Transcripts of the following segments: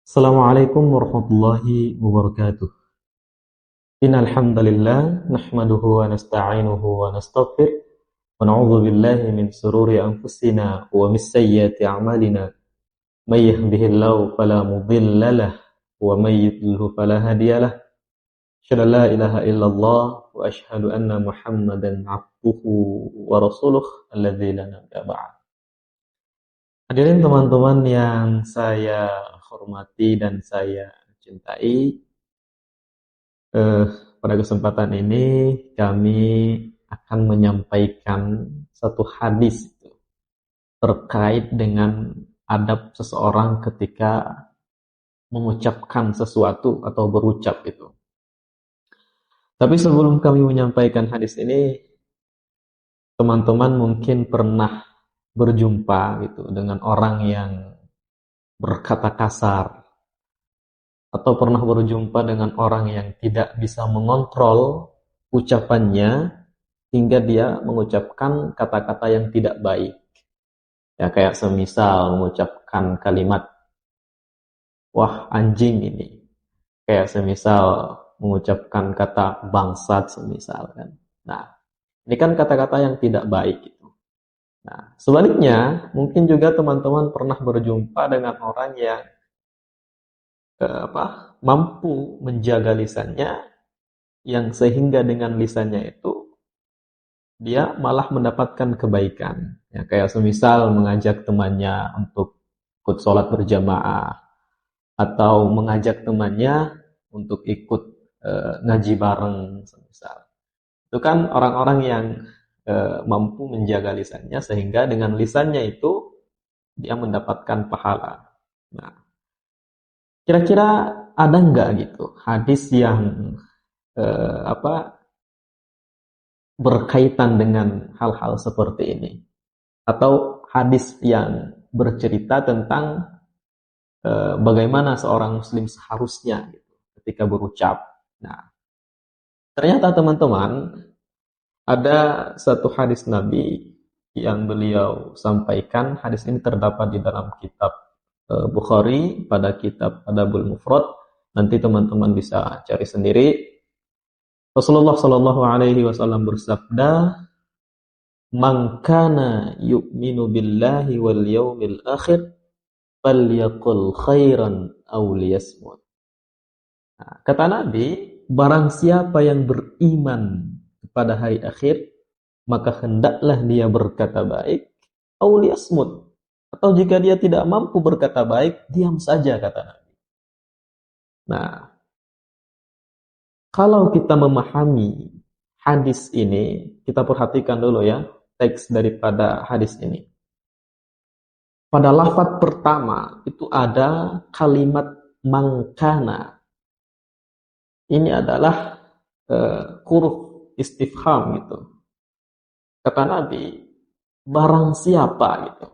Assalamualaikum warahmatullahi wabarakatuh. Innal hamdalillah nahmaduhu wa nasta'inuhu wa nastaghfir wa na'udzu billahi min shururi anfusina wa min sayyiati a'malina. May yahdihillahu fala mudilla lahu wa may yudlilhu fala hadiya lahu. Asyhadu an la ilaha illallah wa asyhadu anna Muhammadan 'abduhu wa rasuluh alladzi la nabiyya ba'd. Hadirin teman-teman yang saya hormati dan saya cintai, Eh, pada kesempatan ini kami akan menyampaikan satu hadis terkait dengan adab seseorang ketika mengucapkan sesuatu atau berucap itu. Tapi sebelum kami menyampaikan hadis ini, teman-teman mungkin pernah berjumpa gitu dengan orang yang berkata kasar atau pernah berjumpa dengan orang yang tidak bisa mengontrol ucapannya hingga dia mengucapkan kata-kata yang tidak baik. Ya kayak semisal mengucapkan kalimat wah anjing ini. Kayak semisal mengucapkan kata bangsat semisal kan. Nah, ini kan kata-kata yang tidak baik gitu. Nah, sebaliknya mungkin juga teman-teman pernah berjumpa dengan orang yang mampu menjaga lisannya yang sehingga dengan lisannya itu dia malah mendapatkan kebaikan. Ya, kayak semisal mengajak temannya untuk ikut sholat berjamaah atau mengajak temannya untuk ikut ngaji bareng semisal. Itu kan orang-orang yang mampu menjaga lisannya sehingga dengan lisannya itu dia mendapatkan pahala. Nah, kira-kira ada nggak gitu hadis yang eh, apa berkaitan dengan hal-hal seperti ini? Atau hadis yang bercerita tentang bagaimana seorang muslim seharusnya gitu, ketika berucap. Nah, ternyata teman-teman ada satu hadis Nabi yang beliau sampaikan. Hadis ini terdapat di dalam kitab Bukhari pada kitab Adabul Mufrad. Nanti teman-teman bisa cari sendiri. Rasulullah Shallallahu Alaihi Wasallam bersabda, "Man kana yu'minu billahi wal yawmil akhir, falyaqul khairan aw liyasmut." Nah, kata Nabi, barang siapa yang beriman kepada hari akhir, maka hendaklah dia berkata baik, aw liyasmut. Atau jika dia tidak mampu berkata baik, diam saja kata Nabi. Nah, kalau kita memahami hadis ini, kita perhatikan dulu ya teks daripada hadis ini. Pada lafaz pertama itu ada kalimat mangkana. Ini adalah huruf istifham gitu. Kata Nabi, barang siapa gitu.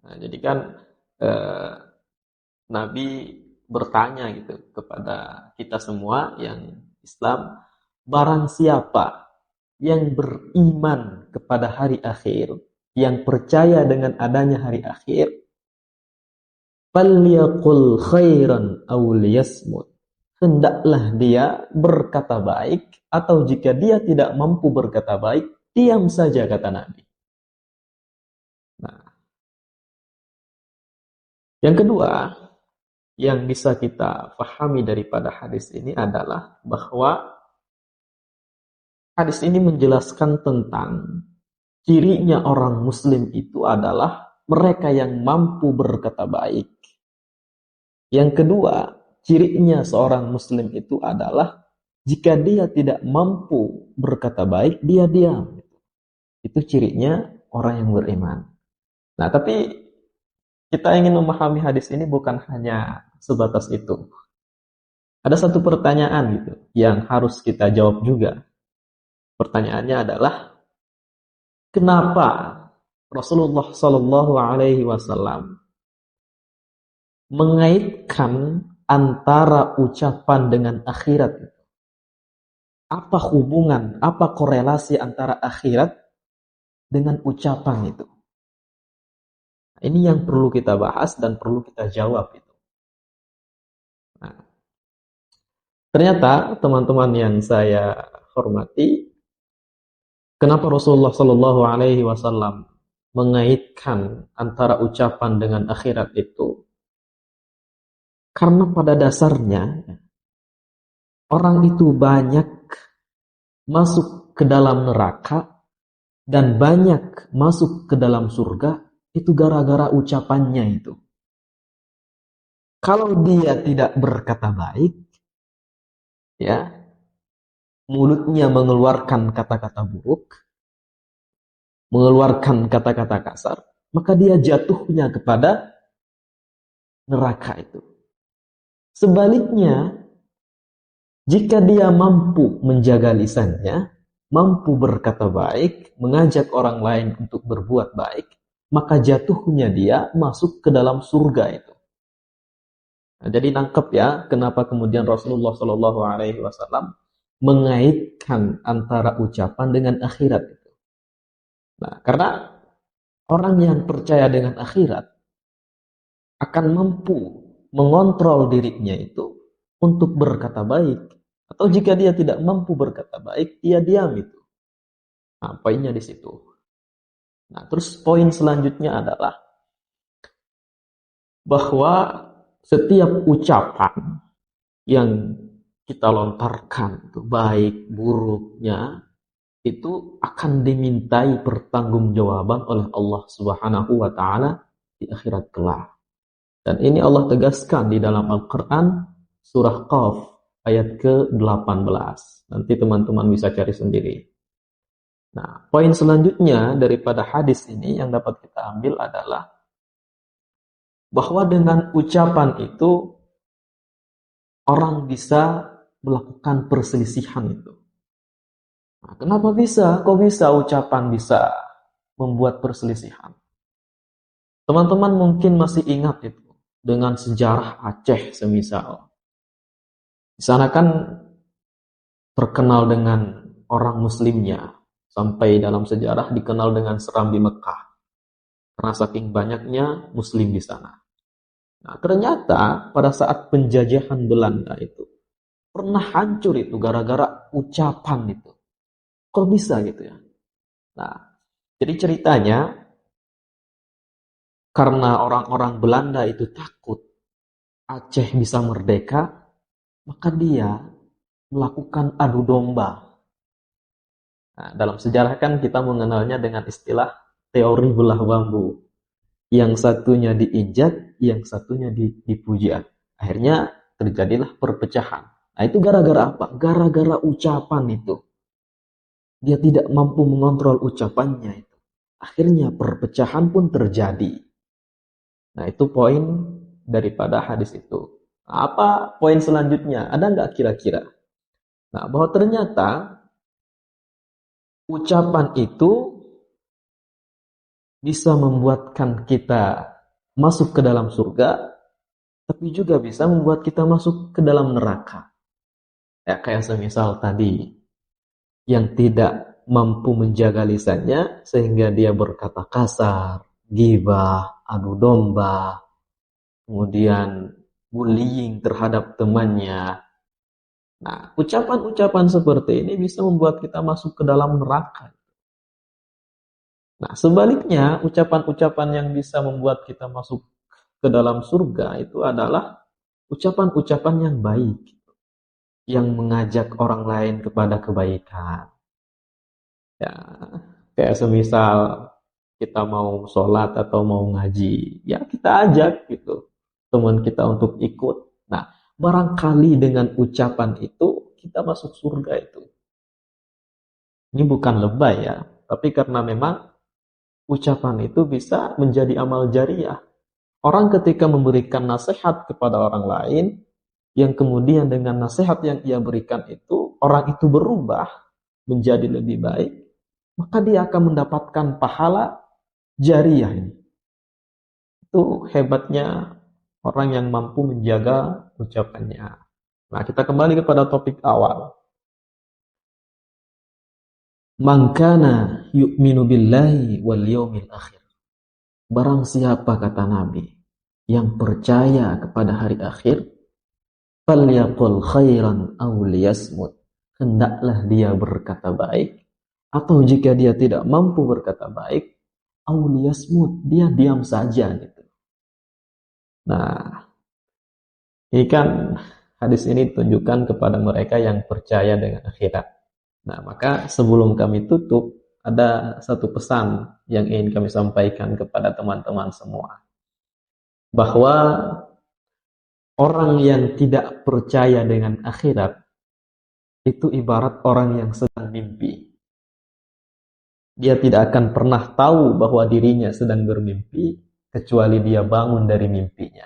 Nah, jadi kan Nabi bertanya gitu kepada kita semua yang Islam, barang siapa yang beriman kepada hari akhir, yang percaya dengan adanya hari akhir, falyaqul khairan aw liyasmut. Hendaklah dia berkata baik, atau jika dia tidak mampu berkata baik, diam saja kata Nabi. Nah, yang kedua yang bisa kita pahami daripada hadis ini adalah bahwa hadis ini menjelaskan tentang cirinya orang muslim itu adalah mereka yang mampu berkata baik. Yang kedua, cirinya seorang muslim itu adalah jika dia tidak mampu berkata baik, dia diam. Itu cirinya orang yang beriman. Nah, tapi kita ingin memahami hadis ini bukan hanya sebatas itu. Ada satu pertanyaan gitu yang harus kita jawab juga. Pertanyaannya adalah, kenapa Rasulullah Shallallahu Alaihi Wasallam mengaitkan antara ucapan dengan akhirat? Apa hubungan, apa korelasi antara akhirat dengan ucapan itu? Ini yang perlu kita bahas dan perlu kita jawab itu. Ternyata teman-teman yang saya hormati, kenapa Rasulullah Shallallahu Alaihi Wasallam mengaitkan antara ucapan dengan akhirat itu? Karena pada dasarnya orang itu banyak masuk ke dalam neraka dan banyak masuk ke dalam surga itu gara-gara ucapannya itu. Kalau dia tidak berkata baik, ya, mulutnya mengeluarkan kata-kata buruk, mengeluarkan kata-kata kasar, maka dia jatuhnya kepada neraka itu. Sebaliknya, jika dia mampu menjaga lisannya, mampu berkata baik, mengajak orang lain untuk berbuat baik, maka jatuhnya dia masuk ke dalam surga itu. Nah, jadi nangkep ya, kenapa kemudian Rasulullah Shallallahu Alaihi Wasallam mengaitkan antara ucapan dengan akhirat itu. Nah, karena orang yang percaya dengan akhirat akan mampu mengontrol dirinya itu untuk berkata baik. Atau jika dia tidak mampu berkata baik, dia diam itu. Nah, poinnya di situ. Nah, terus poin selanjutnya adalah bahwa setiap ucapan yang kita lontarkan, itu baik buruknya, itu akan dimintai pertanggungjawaban oleh Allah Subhanahu wa taala di akhirat kelak. Dan ini Allah tegaskan di dalam Al-Qur'an surah Qaf ayat ke-18. Nanti teman-teman bisa cari sendiri. Nah, poin selanjutnya daripada hadis ini yang dapat kita ambil adalah bahwa dengan ucapan itu orang bisa melakukan perselisihan itu. Nah, kenapa bisa? Kok bisa ucapan bisa membuat perselisihan? Teman-teman mungkin masih ingat itu dengan sejarah Aceh semisal. Di sana kan terkenal dengan orang muslimnya. Sampai dalam sejarah dikenal dengan Serambi Mekah. Karena saking banyaknya muslim di sana. Nah, ternyata pada saat penjajahan Belanda itu pernah hancur itu gara-gara ucapan itu. Kok bisa gitu ya? Nah, jadi ceritanya karena orang-orang Belanda itu takut Aceh bisa merdeka, maka dia melakukan adu domba. Nah, dalam sejarah kan kita mengenalnya dengan istilah teori belah bambu. Yang satunya diinjak, yang satunya dipuji. Akhirnya terjadilah perpecahan. Nah, itu gara-gara apa? Gara-gara ucapan itu. Dia tidak mampu mengontrol ucapannya itu. Akhirnya perpecahan pun terjadi. Nah, itu poin daripada hadis itu. Nah, apa poin selanjutnya? Ada nggak kira-kira? Nah, bahwa ternyata ucapan itu bisa membuatkan kita masuk ke dalam surga, tapi juga bisa membuat kita masuk ke dalam neraka. Ya, kayak semisal tadi, yang tidak mampu menjaga lisannya, sehingga dia berkata kasar, ghibah, adu domba, kemudian bullying terhadap temannya. Nah, ucapan-ucapan seperti ini bisa membuat kita masuk ke dalam neraka. Nah, sebaliknya, ucapan-ucapan yang bisa membuat kita masuk ke dalam surga itu adalah ucapan-ucapan yang baik, yang mengajak orang lain kepada kebaikan. Ya, kayak semisal kita mau sholat atau mau ngaji, ya kita ajak gitu teman kita untuk ikut. Nah, barangkali dengan ucapan itu kita masuk surga itu. Ini bukan lebay ya, tapi karena memang ucapan itu bisa menjadi amal jariah. Orang ketika memberikan nasihat kepada orang lain, yang kemudian dengan nasihat yang ia berikan itu, orang itu berubah menjadi lebih baik, maka dia akan mendapatkan pahala jariah ini. Itu hebatnya orang yang mampu menjaga ucapannya. Nah, kita kembali kepada topik awal. Man kana yu'minu billahi wal yawmil akhir. Barang siapa, kata Nabi, yang percaya kepada hari akhir Falyaqul khairan aw liyasmut. Hendaklah dia berkata baik, atau jika dia tidak mampu berkata baik, aw liyasmut, dia diam saja gitu. Nah, ini kan hadis ini tunjukkan kepada mereka yang percaya dengan akhirat. Nah, maka sebelum kami tutup, ada satu pesan yang ingin kami sampaikan kepada teman-teman semua. Bahwa orang yang tidak percaya dengan akhirat, itu ibarat orang yang sedang mimpi. Dia tidak akan pernah tahu bahwa dirinya sedang bermimpi, kecuali dia bangun dari mimpinya.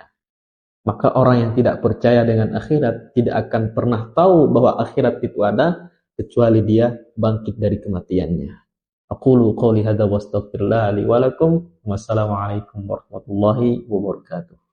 Maka orang yang tidak percaya dengan akhirat tidak akan pernah tahu bahwa akhirat itu ada kecuali dia bangkit dari kematiannya. Aqulu qouli hadza wa astaghfirullah li wa lakum. Wassalamualaikum warahmatullahi wabarakatuh.